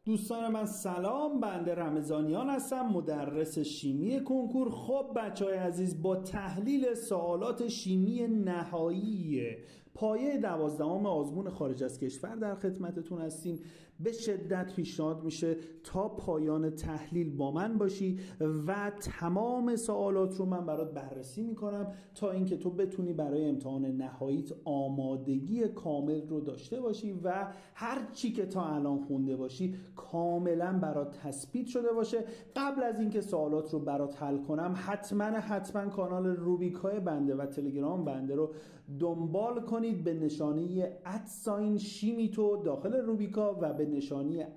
دوستان من سلام، بنده رمضانیان هستم، مدرس شیمی کنکور. خب بچهای عزیز، با تحلیل سوالات شیمی نهایی پایه 12 آزمون خارج از کشور در خدمتتون هستیم. به شدت پیشنهاد میشه تا پایان تحلیل با من باشی و تمام سوالات رو من برات بررسی میکنم تا اینکه تو بتونی برای امتحان نهاییت آمادگی کامل رو داشته باشی و هر چی که تا الان خونده باشی کاملا برات تثبیت شده باشه. قبل از اینکه سوالات رو برات حل کنم حتما کانال روبیکای بنده و تلگرام بنده رو دنبال کنید به نشانه @شیمیتو داخل روبیکا و به نشانه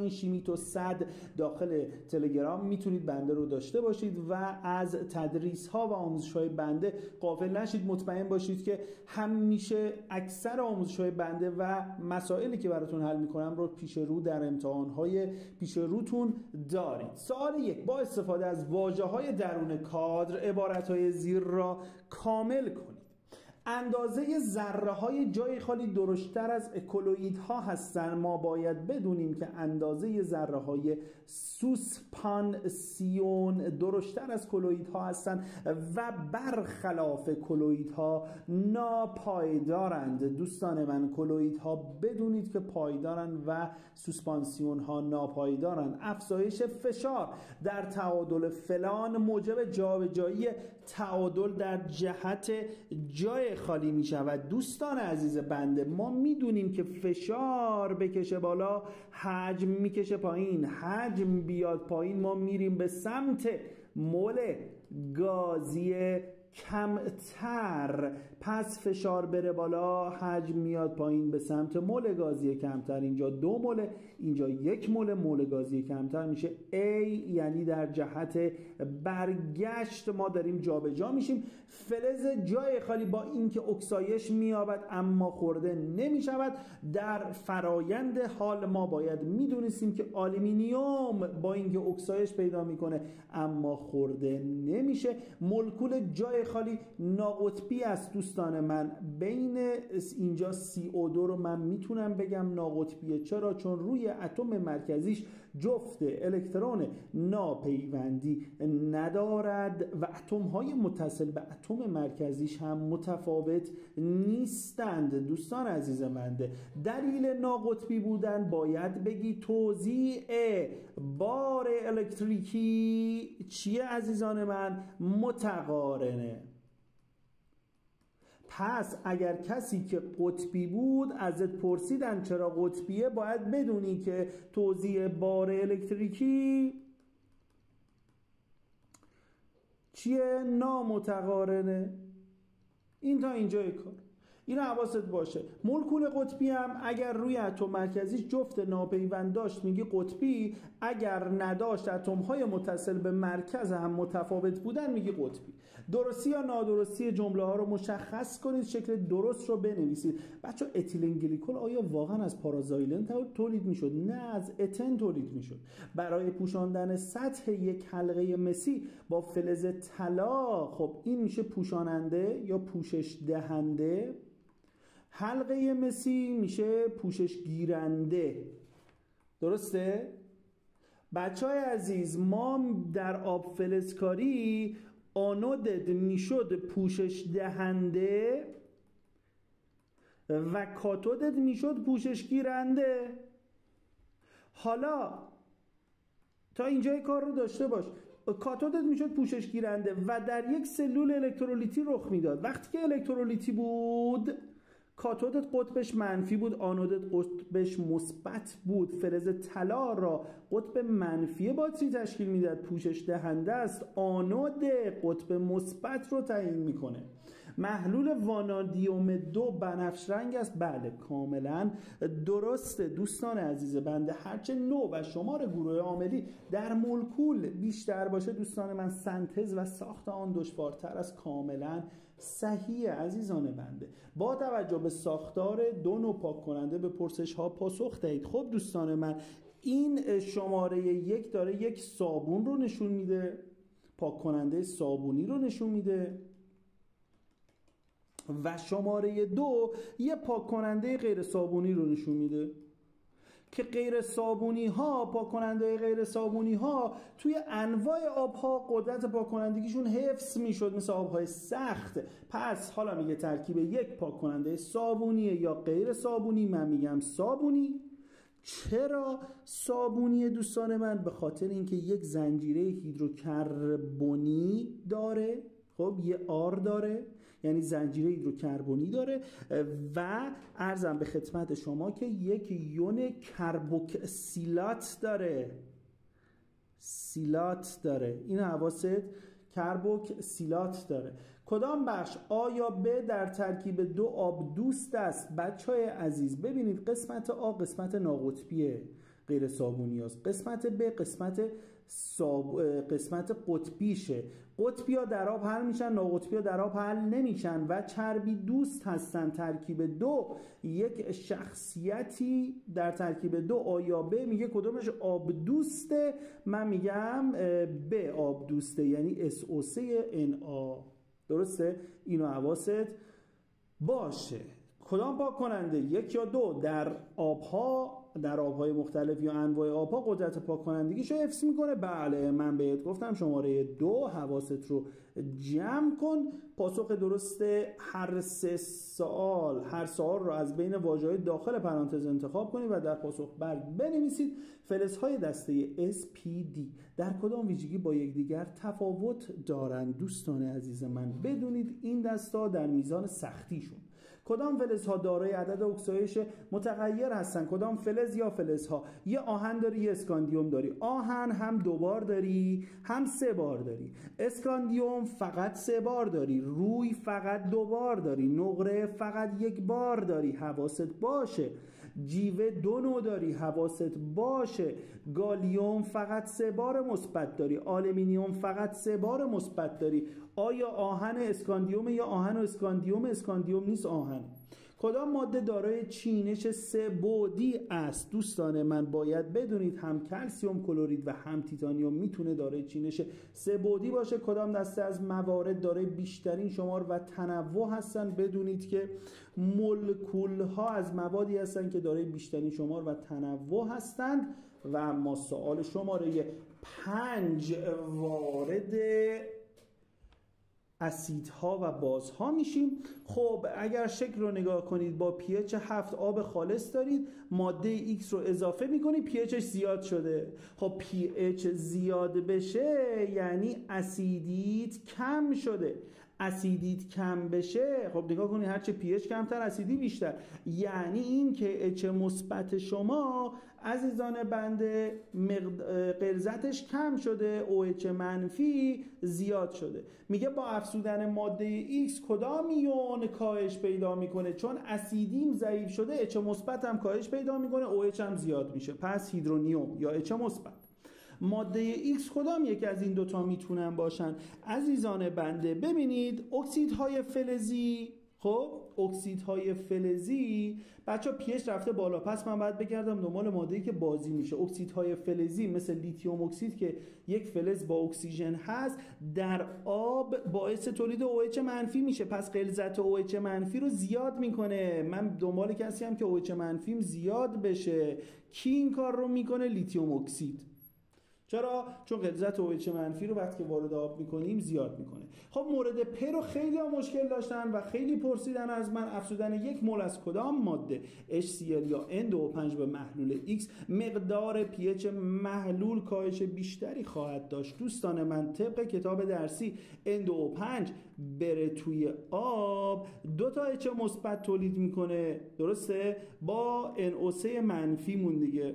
@شیمیتو 100 داخل تلگرام میتونید بنده رو داشته باشید و از تدریس ها و آموزش های بنده غافل نشید. مطمئن باشید که همیشه اکثر آموزش های بنده و مسائلی که براتون حل میکنم رو پیش رو در امتحان های پیش روتون دارید. سوال 1: با استفاده از واژه های درون کادر عبارت های زیر را کامل کنید. اندازه ذره های جای خالی درشتر از کلوئیدها هستند. ما باید بدونیم که اندازه ذره های سوسپانسیون درشتر از کلوئیدها هستند و برخلاف کلوئیدها ناپایدارند. دوستان من، کلوئیدها بدونید که پایدارند و سوسپانسیون ها ناپایدارند. افزایش فشار در تعادل فلان موجب جابجایی تعادل در جهت جای خالی می شود. دوستان عزیز بنده، ما میدونیم که فشار بکشه بالا حجم میکشه پایین، حجم بیاد پایین ما میریم به سمت مول گازی کمتر. پس فشار بره بالا حجم میاد پایین به سمت مول گازی کمتر. اینجا 2 مول، اینجا 1 مول. مول گازی کمتر میشه A، یعنی در جهت برگشت ما داریم جابجا میشیم. فلز جای خالی با اینکه اکسایش مییابد اما خورده نمیشود. در فرایند حال ما باید میدونستیم که آلومینیوم با اینکه اکسایش پیدا میکنه اما خورده نمیشه. مولکول جای خالی ناقطبی است دوستان من. بین اینجا CO2 رو من میتونم بگم ناقطبیه. چرا؟ چون روی اتم مرکزیش جفت الکترون ناپیوندی ندارد و اتم های متصل به اتم مرکزیش هم متفاوت نیستند. دوستان عزیز من، دلیل ناقطبی بودن باید بگی توزیع بار الکتریکی چیه عزیزان من؟ متقارنه. پس اگر کسی که قطبی بود ازت پرسیدن چرا قطبیه، باید بدونی که توزیع بار الکتریکی چیه؟ نامتقارنه. این تا اینجای کار، این حواست باشه. مولکول قطبی هم اگر روی اتم مرکزیش جفت ناپیوند داشت میگی قطبی، اگر نداشت اتم های متصل به مرکز هم متفاوت بودن میگی قطبی. درستی یا نادرستی جمله ها رو مشخص کنید، شکل درست رو بنویسید. بچه اتیلن گلیکول آیا واقعا از پارازایلن تولید میشد؟ نه، از اتن تولید میشد. برای پوشاندن سطح یک حلقه مسی با فلز طلا، خب این میشه پوشاننده یا پوشش دهنده. حلقه مسی میشه پوشش گیرنده. درسته؟ بچه های عزیز، ما در آب فلزکاری آنودت میشد پوشش دهنده و کاتودت میشد پوشش گیرنده. حالا تا اینجای کار رو داشته باش. کاتودت میشد پوشش گیرنده و در یک سلول الکترولیتی رخ میداد. وقتی که الکترولیتی بود کاتودت قطبش منفی بود، آنودت قطبش مثبت بود. فلز طلا را قطب منفی باتری تشکیل میداد، پوشش دهنده است. آنود قطب مثبت رو تعیین میکنه. محلول وانادیوم 2 بنفش رنگ است. بله، کاملا درسته دوستان عزیز بنده. هرچه نوع و شمار گروه عاملی در مولکول بیشتر باشه دوستان من، سنتز و ساخت آن دشوارتر است. کاملا صحیح عزیزان بنده. با توجه به ساختار 2 نوع پاک کننده به پرسش ها پاسخ دهید. خب دوستان من، این شماره 1 داره یک صابون رو نشون میده، پاک کننده صابونی رو نشون میده و شماره 2 یه پاک کننده غیر صابونی رو نشون میده. که غیر صابونی ها، پاک‌کننده غیر صابونی ها توی انواع آبها قدرت پاک‌کنندگیشون حفظ میشد مثل آبهای سخت. پس حالا میگه ترکیب یک پاک‌کننده صابونیه یا غیر صابونی، من میگم صابونی. چرا صابونی دوستان من؟ به خاطر اینکه یک زنجیره هیدروکربنی داره، خب یه آر داره، یعنی زنجیره هیدروکربنی داره و عرضم به خدمت شما که یک یون کربوکسیلات داره، سیلات داره، این حواست، کربوکسیلات داره. کدام بخش آ یا ب در ترکیب دو آب دوست است؟ بچهای عزیز ببینید قسمت آ قسمت ناقطبیه غیر صابونی است، قسمت ب قسمت قطبیشه. قطبی ها در آب حل میشن، ناقطبی ها در آب حل نمیشن و چربی دوست هستن. ترکیب دو یک شخصیتی در ترکیب دو آ یا ب، میگه کدومش آب دوسته؟ من میگم ب آب دوسته، یعنی SO3Na. درسته؟ اینو حواست باشه. کدام پاک کننده یک یا دو در آبهای مختلف یا انواع آبها قدرت پاک کنندگیشو حفظ میکنه؟ بله، من بهت گفتم شماره 2. حواست رو جمع کن. پاسخ درست هر سوال رو از بین واژه‌های داخل پرانتز انتخاب کنید و در پاسخ برگ بنویسید. فلزهای دسته SPD در کدام ویژگی با یکدیگر تفاوت دارند؟ دوستان عزیز من بدونید این دستا در میزان سختیشون. کدام فلزها دارای عدد اکسایش متغیر هستن؟ کدام فلز یا فلزها؟ یه آهن داری، یه اسکاندیوم داری. آهن هم 2 بار داری هم 3 بار داری. اسکاندیوم فقط 3 بار داری. روی فقط 2 بار داری. نقره فقط 1 بار داری. حواست باشه. جیوه 2 نوع داری. حواست باشه. گالیوم فقط 3 بار مثبت داری. آلومینیوم فقط 3 بار مثبت داری. آیا آهن اسکاندیوم یا آهن و اسکاندیوم؟ اسکاندیوم نیست، آهن. کدام ماده دارای چینش 3 بعدی است؟ دوستان من باید بدونید هم کلسیم کلرید و هم تیتانیوم میتونه دارای چینش 3 بعدی باشه. کدام دسته از موارد دارای بیشترین شمار و تنوع هستن؟ بدونید که مولکول ها از موادی هستن که دارای بیشترین شمار و تنوع هستند. و ما سوال شماره 5 وارد اسیدها و بازها میشیم. خب اگر شکل رو نگاه کنید با pH 7 آب خالص دارید، ماده X رو اضافه میکنید، pHش زیاد شده. خب pH زیاد بشه یعنی اسیدیت کم شده. اسیدیت کم بشه، خب نگاه کنید هرچه pH کمتر اسیدی بیشتر، یعنی این که H مثبت شما عزیزان بنده غلظتش کم شده، OH منفی زیاد شده. میگه با افزودن ماده X کدام ایون کاهش پیدا میکنه؟ چون اسیدیم ضعیف شده H مثبت هم کاهش پیدا میکنه، OH هم زیاد میشه، پس هیدرونیوم یا H مثبت. ماده X کدام یک از این دوتا میتونن باشن؟ عزیزان بنده ببینید اکسیدهای فلزی، خب اکسیدهای فلزی بچه ها pH رفته بالا، پس من باید بگردم دنبال ماده‌ای که بازی میشه. اکسیدهای فلزی مثل لیتیوم اکسید که یک فلز با اکسیژن هست در آب باعث تولید OH منفی میشه، پس غلظت OH منفی رو زیاد میکنه. من دنبال کسی هم که OH منفیم زیاد بشه. کی این کار رو میکنه؟ لیتیوم اکسید. چرا؟ چون غلظت OH منفی رو وقتی که وارد آب میکنیم زیاد میکنه. خب مورد پ رو خیلی ها مشکل داشتن و خیلی پرسیدن از من افزودن 1 مول از کدام ماده HCl یا N2O5 به محلول X مقدار pH محلول کاهش بیشتری خواهد داشت. دوستان من طبق کتاب درسی N2O5 بره توی آب 2 تا H مثبت تولید میکنه، درسته؟ با NO3 منفی مون دیگه،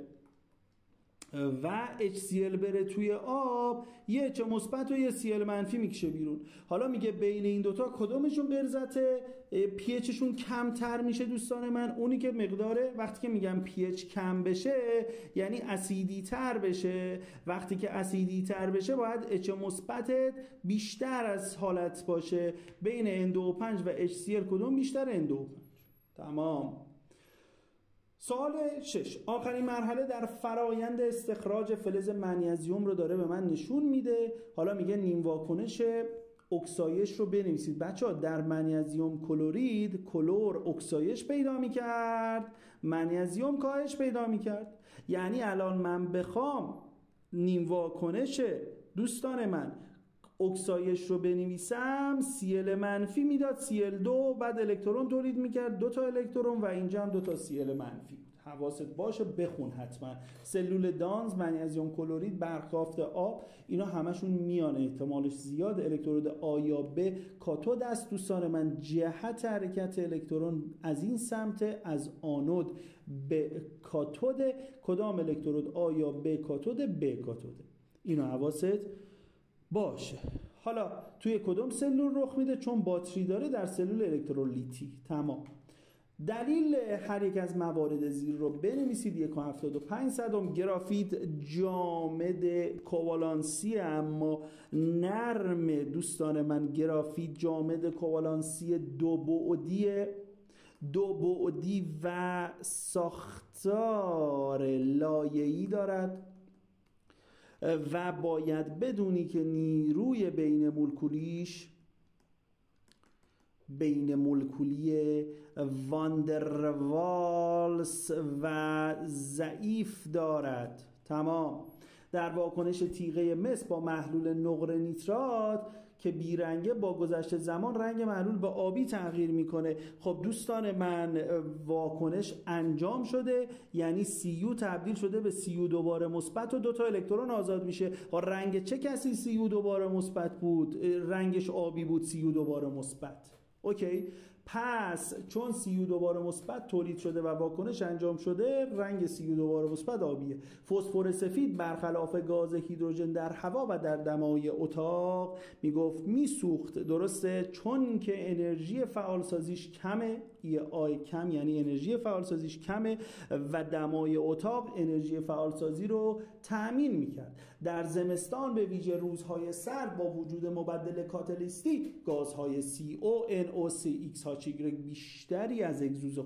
و HCl بره توی آب یه H مثبت و یه Cl منفی میکشه بیرون. حالا میگه بین این دوتا کدومشون غلظت pHشون کمتر میشه؟ دوستان من اونی که مقداره، وقتی که میگم pH کم بشه یعنی اسیدی تر بشه. وقتی که اسیدی تر بشه باید H مثبتت بیشتر از حالت باشه. بین N2O5 و HCl کدوم بیشتر؟ N2O5. تمام. سوال 6 آخرین مرحله در فرایند استخراج فلز منیزیم رو داره به من نشون میده. حالا میگه نیم واکنش اکسایش رو بنویسید. بچه‌ها در منیزیم کلرید کلر اکسایش پیدا میکرد، منیزیم کاهش پیدا میکرد. یعنی الان من بخوام نیم واکنش دوستان من اکسایش رو بنویسم، Cl منفی میداد Cl2، بعد الکترون تولید میکرد 2 تا الکترون و اینجا هم 2 تا Cl منفی. حواست باشه بخون حتما. سلول دانز، منیزیم کلرید، برخوافت آب، اینا همشون میان احتمالش زیاد الکترود آ یا ب کاتود است دوستان من. جهت حرکت الکترون از این سمت از آنود به کاتود، کدام الکترود آ یا ب کاتود؟ ب کاتود. اینا حواست باشه. حالا توی کدوم سلول رخ میده؟ چون باتری داره در سلول الکترولیتی. تمام. دلیل هر یک از موارد زیر رو بنویسید. 1.75 گرافیت جامد کوالانسی اما نرم دوستان من. گرافیت جامد کوالانسی دو بعدی و ساختار لایه‌ای دارد و باید بدونی که نیروی بین مولکولی واندروالس و ضعیف دارد. تمام. در واکنش تیغه مس با محلول نقره نیترات که بیرنگه، با گذشت زمان رنگ محلول به آبی تغییر میکنه. خب دوستان من واکنش انجام شده، یعنی CU تبدیل شده به CU دوباره مثبت و 2 تا الکترون آزاد میشه. رنگ چه کسی CU دوباره مثبت بود؟ رنگش آبی بود، CU دوباره مثبت. اوکی. پس چون CU دوباره مثبت تولید شده و واکنش انجام شده، رنگ CU دوباره مثبت آبیه. فسفر سفید برخلاف گاز هیدروژن در هوا و در دمای اتاق میگفت میسوخت. درسته؟ چون که انرژی فعالسازیش کمه، آی کم یعنی انرژی فعالسازیش کمه و دمای اتاق انرژی فعالسازی رو تأمین میکرد. در زمستان به ویژه روزهای سرد با وجود مبدل کاتالیستی گازهای CO، NO3 XH بیشتری از اگزوز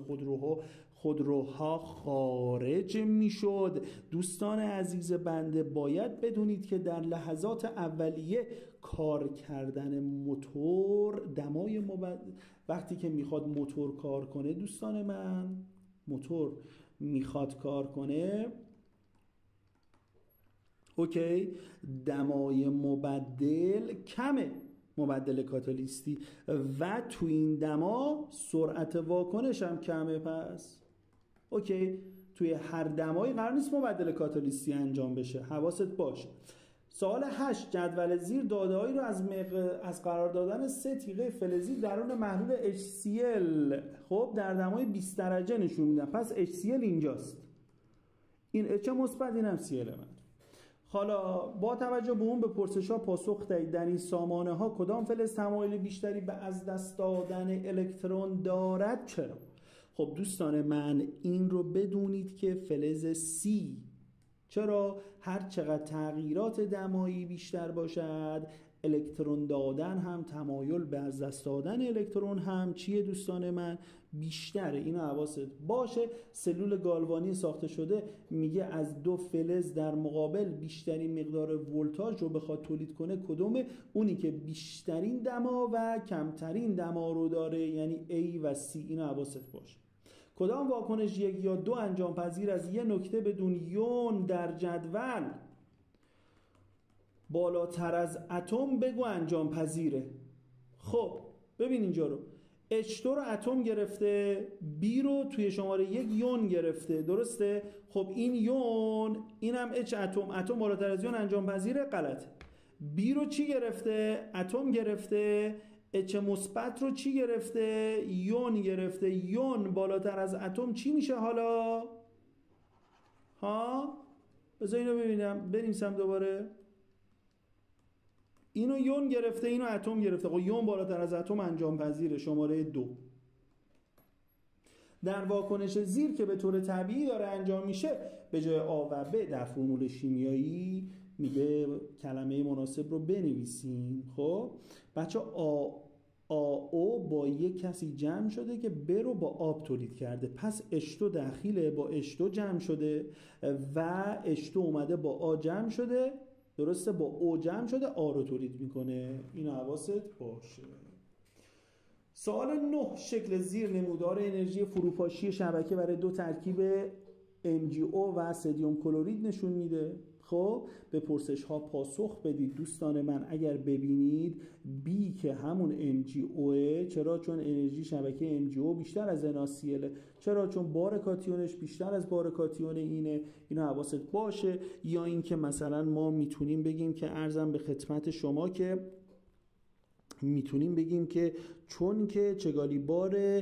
خودروها خارج میشد. دوستان عزیز بنده باید بدونید که در لحظات اولیه کار کردن موتور دمای وقتی که میخواد موتور کار کنه دوستان من، موتور میخواد کار کنه، اوکی، دمای مبدل کمه، مبدل کاتالیستی، و تو این دما سرعت واکنش هم کمه. پس اوکی، توی هر دمایی قرار نیست مبدل کاتالیستی انجام بشه. حواست باشه. سوال 8. جدول زیر داده‌هایی رو از قرار دادن 3 تیغه فلزی درون محلول HCl خب در دمای 20 درجه نشون میدن. پس HCl اینجاست، این H مثبت، این هم Cl منفی. حالا با توجه به اون به پرسش‌ها پاسخ دهید. در این سامانه‌ها کدام فلز تمایل بیشتری به از دست دادن الکترون دارد؟ چرا؟ خب دوستان من این رو بدونید که فلز C. چرا؟ هر چقدر تغییرات دمایی بیشتر باشد، الکترون دادن هم، تمایل به از دست دادن الکترون هم چیه دوستان من؟ بیشتره. اینو حواست باشه. سلول گالوانی ساخته شده میگه از 2 فلز در مقابل بیشترین مقدار ولتاژ رو بخواد تولید کنه کدومه؟ اونی که بیشترین دما و کمترین دما رو داره، یعنی A و C. اینو حواست باشه. کدام واکنش 1 یا 2 انجام پذیر از یه نکته بدون یون در جدول بالاتر از اتم بگو انجام پذیره؟ خب ببین اینجا رو H2 رو اتم گرفته، B رو توی شماره 1 یون گرفته. درسته؟ خب این یون، اینم H اتم بالاتر از یون انجام پذیره؟ غلطه. B رو چی گرفته؟ اتم گرفته. H مثبت رو چی گرفته؟ یون گرفته. یون بالاتر از اتم چی میشه حالا؟ ها؟ بذار اینو ببینم، بنویسم دوباره. اینو یون گرفته، اینو اتم گرفته. خب یون بالاتر از اتم انجام پذیره، شماره 2. در واکنش زیر که به طور طبیعی داره انجام میشه، به جای آ و ب در فرمول شیمیایی میگه کلمه مناسب رو بنویسیم. خب بچه او با یک کسی جمع شده که ب رو با آب تولید کرده، پس H2 داخله با H2 جمع شده و H2 اومده با آ جمع شده. درسته؟ با او جمع شده، آ رو تولید میکنه. اینو حواست باشه. سوال 9. شکل زیر نمودار انرژی فروپاشی شبکه برای 2 ترکیب MgO و سدیم کلرید نشون میده. خب به پرسش ها پاسخ بدید دوستان من. اگر ببینید B که همون MgO، چرا؟ چون انرژی شبکه MgO بیشتر از NaCl. چرا؟ چون بار کاتیونش بیشتر از بار کاتیون اینه. اینا حواست باشه. یا اینکه مثلا ما میتونیم بگیم که عرضم به خدمت شما که میتونیم بگیم که چون که چگالی بار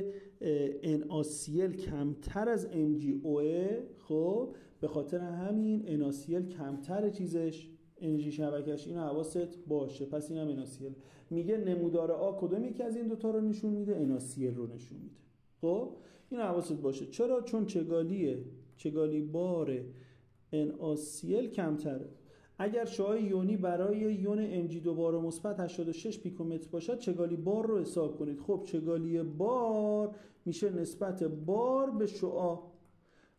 NaCl کمتر از MgO، خب به خاطر همین NaCl کمتر چیزش انرژی شبکش. اینو حواست باشه. پس اینم NaCl. میگه نمودار آ کدوم یکی از این دوتا رو نشون میده؟ NaCl رو نشون میده. خب اینو حواست باشه. چرا؟ چون چگالی بار NaCl کمتره. اگر شعاع یونی برای یون Mg2 بار مثبت 86 پیکومتر باشد چگالی بار رو حساب کنید. خب چگالی بار میشه نسبت بار به شعاع.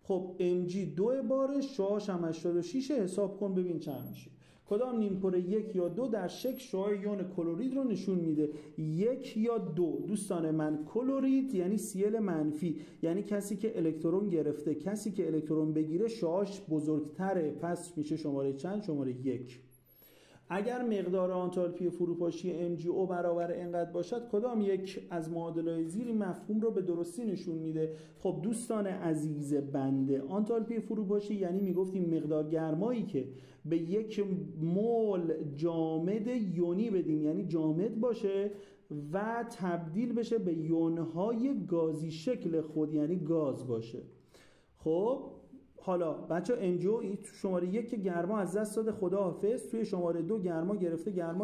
خب Mg2 بارش شعاعش هم 86، حساب کن ببین چند میشه. کدام نیمکره 1 یا 2 در شک شعاع یون کلورید رو نشون میده؟ 1 یا 2 دوستان من. کلورید یعنی Cl منفی، یعنی کسی که الکترون گرفته. کسی که الکترون بگیره شعاعش بزرگتره، پس میشه شماره چند؟ شماره 1. اگر مقدار آنتالپی فروپاشی MgO برابر اینقدر باشد کدام یک از معادله‌های زیر مفهوم رو به درستی نشون میده؟ خب دوستان عزیز بنده، آنتالپی فروپاشی یعنی میگفتیم مقدار گرمایی که به یک مول جامد یونی بدیم، یعنی جامد باشه و تبدیل بشه به یونهای گازی شکل خود، یعنی گاز باشه. خب حالا بچه MgO تو شماره 1 که گرما از دست داده خداحافظ، توی شماره 2 گرما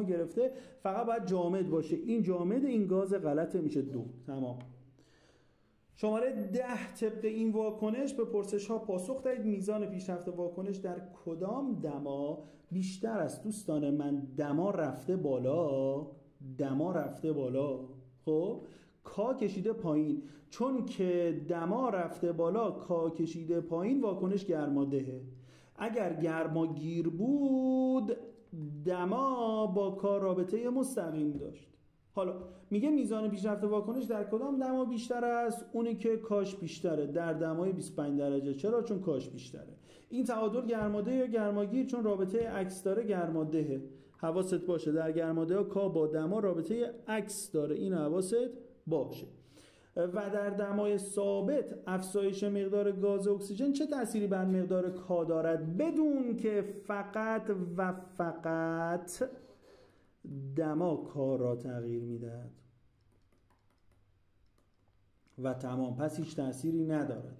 گرفته فقط باید جامد باشه. این جامد، این گاز غلطه، میشه 2. تمام. شماره 10 طبق این واکنش به پرسش ها پاسخ دهید میزان پیشرفت واکنش در کدام دما بیشتر است؟ دوستان من دما رفته بالا. خب کا کشیده پایین. چون که دما رفته بالا، کا کشیده پایین، واکنش گرمادهه. اگر گرماگیر بود دما با کا رابطه مستقیم داشت. حالا میگه میزان پیشرفت واکنش در کدام دما بیشتر است؟ اونی که کاش بیشتره، در دمای 25 درجه. چرا؟ چون کاش بیشتره. این تعادل گرماده یا گرماگیر چون رابطه عکس داره گرمادهه. حواست باشه در گرماده کا با دما رابطه عکس داره. این حواست باشه. و در دمای ثابت افزایش مقدار گاز اکسیژن چه تأثیری بر مقدار کا دارد؟ بدون که فقط و فقط دما کا را تغییر میدهد و تمام. پس هیچ تأثیری ندارد.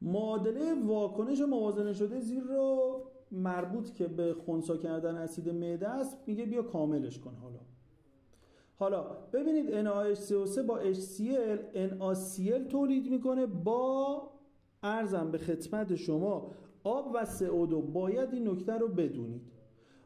معادله واکنش موازنه شده زیر رو مربوط که به خنثی کردن اسید معده است میگه بیا کاملش کن. حالا ببینید NaHCO3 با HCl NaCl تولید میکنه با عرضم به خدمت شما آب و CO2. باید این نکته رو بدونید.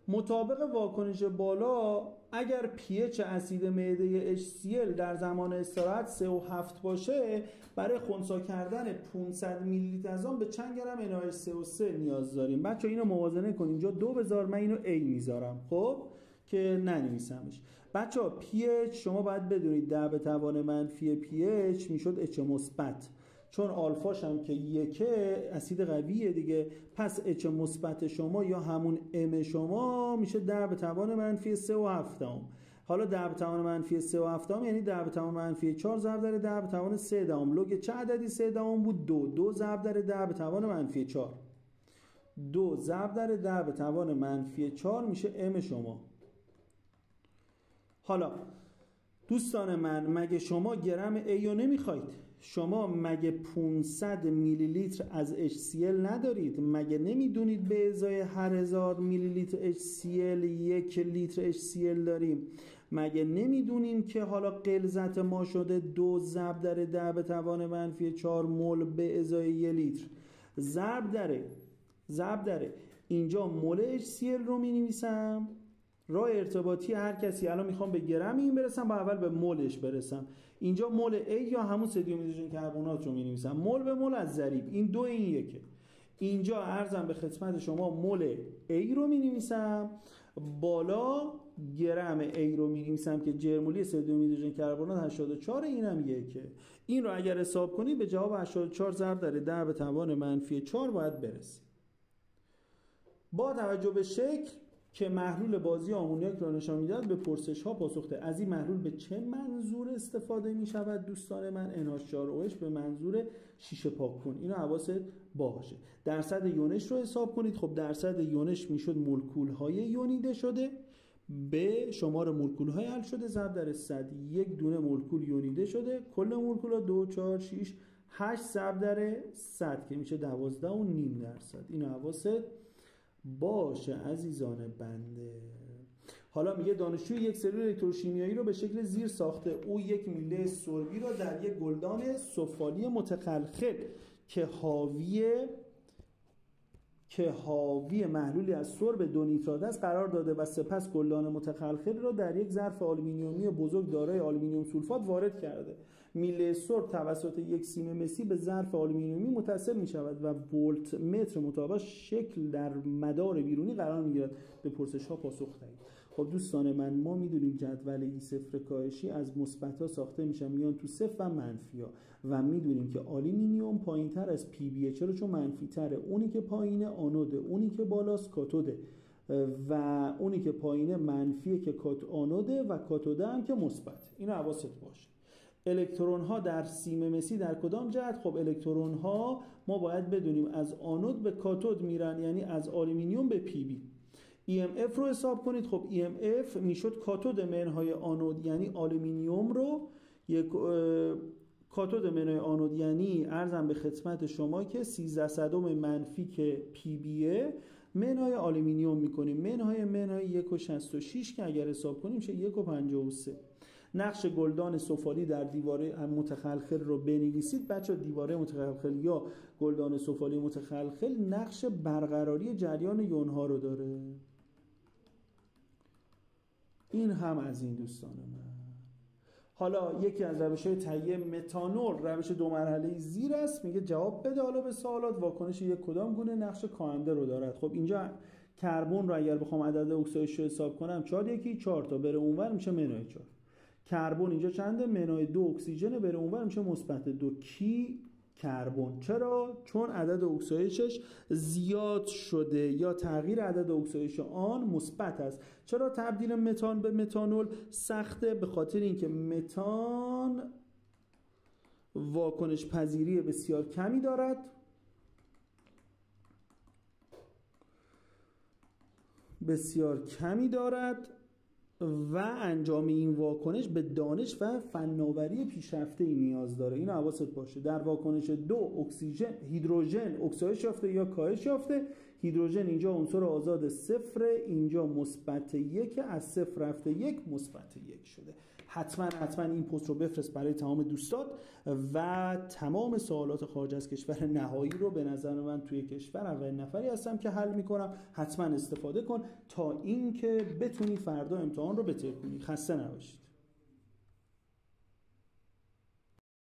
مطابق واکنش بالا اگر pH اسید معده HCl در زمان استراحت 3.7 باشه، برای خنثی کردن 500 میلی لیتر از آن به چند گرم NaHCO3 نیاز داریم. بچه اینو موازنه کن. اینجا 2 بذار، من اینو A میذارم خب که ننویسمش. بچه ها pH شما باید بدونید 10 به توان منفی pH میشد H مثبت، چون آلفاش هم که 1 اسید قویه دیگه. پس H مثبت شما یا همون M شما میشه 10 به توان منفی 3.7. حالا 10 به توان منفی 3.7 یعنی 10 به توان منفی 4 ضرب در 10 به توان 3 دهم. لوگ چه عددی 3 دهم بود؟ 2 ضرب در 10 به توان منفی 4. 2 ضرب در 10 به توان منفی 4 میشه M شما. حالا دوستان من، مگه شما گرم A رو نمیخواید؟ شما مگه 500 میلی لیتر از HCl ندارید؟ مگه نمیدونید به ازای هر 1000 میلی لیتر HCl 1 لیتر HCl داریم؟ مگه نمیدونیم که حالا غلظت ما شده 2 ضرب در 10 به توان منفی 4 مول به ازای 1 لیتر ضرب داره اینجا مول HCl رو می نویسم. راه ارتباطی هر کسی، الان میخوام به گرم این برسم، با اول به مولش برسم. اینجا مول A یا همون سدیم هیدروژن کربنات رو می‌نویسم. مول به مول از ضریب این 2 این 1. اینجا عرضم به خدمت شما مول A رو می‌نویسم، بالا گرم A رو می‌نویسم که جرمولی سدیم هیدروژن کربنات 84، اینم 1. این رو اگر حساب کنید به جواب 84 ضرب در 10 به توان منفی 4 باید برسیم. با توجه به شکل که محلول بازی آمونیاک را نشان می‌دهد به پرسش ها پاسخ ده. از این محلول به چه منظور استفاده می شود دوستان من؟ NH4OH به منظور شیشه پاک کن. اینو حواست باشه. درصد یونش رو حساب کنید. خب درصد یونش میشد مولکول های یونیده شده به شمار مولکول های حل شده ضرب در 100. یک دونه مولکول یونیده شده، کل مولکول ها 2 4 6 8 ضرب در 100 که میشه 12.5%. اینو حواست باشه عزیزان بنده. حالا میگه دانشجوی یک سلول الکتروشیمیایی رو به شکل زیر ساخته. او یک میله سربی رو در یک گلدان سفالی متخلخل که حاوی محلولی از سرب 2 نیترات است قرار داده و سپس گلدان متخلخل را در یک ظرف آلومینیومی بزرگ دارای آلومینیوم سولفات وارد کرده. میله سرب توسط یک سیم مسی به ظرف آلومینیومی متصل می شود و ولت متر مطابق شکل در مدار بیرونی قرار می گیرد. به پرسش ها پاسخ دهید. خب دوستان من، ما میدونیم جدول ای صفر کاهشی از مثبت ها ساخته میشن میان تو صفر و منفی ها و میدونیم که آلومینیوم پایین تر از پی بیه. چرا؟ چون منفی تره. اونی که پایینه آنوده، اونی که بالاست کاتوده و اونی که پایینه منفیه که آنوده و کاتوده هم که مثبت. اینو حواست باشه. الکترون ها در سیم مسی در کدام جهت؟ خب الکترون ها ما باید بدونیم از آنود به کاتود میرن، یعنی از آلومینیوم به پی بی. EMF رو حساب کنید. خب EMF میشد کاتود منهای آنود، یعنی آلومینیوم رو یک کاتود منهای آنود، یعنی عرضم به خدمت شما که 13 صدم منفی که پی بیه منهای آلومینیوم میکنیم. منهای 1.66 که اگر حساب کنیم میشه 1.53. نقش گلدان سفالی در دیواره متخلخل رو بنویسید. بچه دیواره متخلخل یا گلدان سفالی متخلخل نقش برقراری جریان یونها رو داره. این هم از این دوستان من. حالا یکی از روش‌های تهیه متانول روش 2 مرحله‌ای زیر است. میگه جواب بده حالا به سوالات. واکنش یک کدام گونه نقش کاهنده رو دارد؟ خب اینجا کربن رو اگر بخوام عدد اکسایدش رو حساب کنم 4 1 4 تا بره اونور میشه منهای 4. کربن اینجا چنده؟ منهای 2 اکسیژن بره اونور میشه مثبت 2. کی؟ کربن. چرا؟ چون عدد اکسایدش زیاد شده یا تغییر عدد اکسایدش آن مثبت است. چرا تبدیل متان به متانول سخته؟ به خاطر اینکه متان واکنش پذیری بسیار کمی دارد و انجام این واکنش به دانش و فناوری پیشرفته‌ای نیاز داره. اینو حواست باشه. در واکنش 2 هیدروژن اکسایدش یافته یا کاهش یافته. هیدروژن اینجا عنصر آزاد 0، اینجا مثبت 1، از 0 رفته 1 مثبت 1 شده. حتما این پست رو بفرست برای تمام دوستان و تمام سوالات خارج از کشور نهایی رو به نظر من توی کشور اولین نفری هستم که حل میکنم. حتما استفاده کن تا اینکه بتونی فردا امتحان رو بتر کنی. خسته نباشید.